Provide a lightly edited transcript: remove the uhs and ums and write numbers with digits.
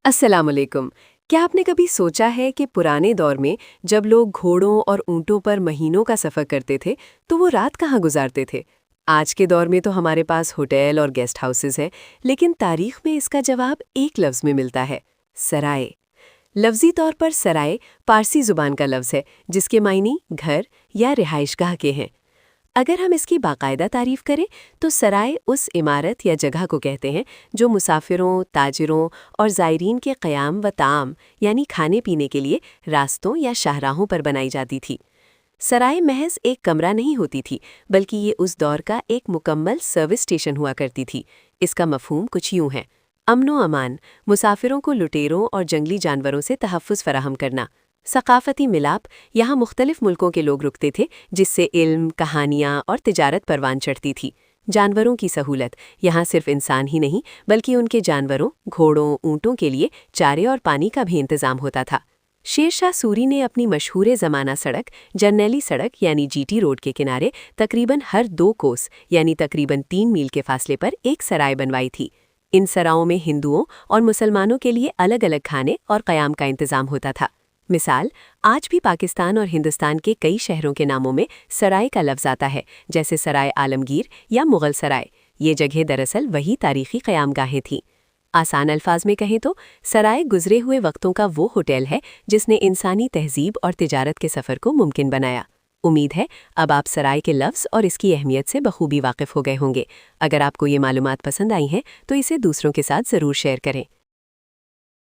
السلام علیکم۔ کیا آپ نے کبھی سوچا ہے کہ پرانے دور میں جب لوگ گھوڑوں اور اونٹوں پر مہینوں کا سفر کرتے تھے تو وہ رات کہاں گزارتے تھے؟ آج کے دور میں تو ہمارے پاس ہوٹل اور گیسٹ ہاؤسز ہیں، لیکن تاریخ میں اس کا جواب ایک لفظ میں ملتا ہے: سرائے۔ لفظی طور پر سرائے پارسی زبان کا لفظ ہے جس کے معنی گھر یا رہائش گاہ کے ہیں۔ اگر ہم اس کی باقاعدہ تعریف کریں تو سرائے اس عمارت یا جگہ کو کہتے ہیں جو مسافروں، تاجروں اور زائرین کے قیام و طعام یعنی کھانے پینے کے لیے راستوں یا شاہراہوں پر بنائی جاتی تھی۔ سرائے محض ایک کمرہ نہیں ہوتی تھی، بلکہ یہ اس دور کا ایک مکمل سروس اسٹیشن ہوا کرتی تھی۔ اس کا مفہوم کچھ یوں ہے: امن و امان، مسافروں کو لٹیروں اور جنگلی جانوروں سے تحفظ فراہم کرنا۔ ثقافتی ملاپ، یہاں مختلف ملکوں کے لوگ رکتے تھے جس سے علم، کہانیاں اور تجارت پروان چڑھتی تھی۔ جانوروں کی سہولت، یہاں صرف انسان ہی نہیں بلکہ ان کے جانوروں، گھوڑوں، اونٹوں کے لیے چارے اور پانی کا بھی انتظام ہوتا تھا۔ شیر شاہ سوری نے اپنی مشہور زمانہ سڑک جرنیلی سڑک یعنی جی ٹی روڈ کے کنارے تقریباً ہر 2 کوس یعنی تقریباً 3 میل کے فاصلے پر ایک سرائے بنوائی تھی۔ ان سراؤں میں ہندوؤں اور مسلمانوں کے لیے الگ الگ کھانے اور قیام کا انتظام ہوتا تھا۔ مثال، آج بھی پاکستان اور ہندوستان کے کئی شہروں کے ناموں میں سرائے کا لفظ آتا ہے، جیسے سرائے عالمگیر یا مغل سرائے۔ یہ جگہ دراصل وہی تاریخی قیام گاہیں تھیں۔ آسان الفاظ میں کہیں تو سرائے گزرے ہوئے وقتوں کا وہ ہوٹل ہے جس نے انسانی تہذیب اور تجارت کے سفر کو ممکن بنایا۔ امید ہے اب آپ سرائے کے لفظ اور اس کی اہمیت سے بخوبی واقف ہو گئے ہوں گے۔ اگر آپ کو یہ معلومات پسند آئی ہیں تو اسے دوسروں کے ساتھ ضرور شیئر کریں۔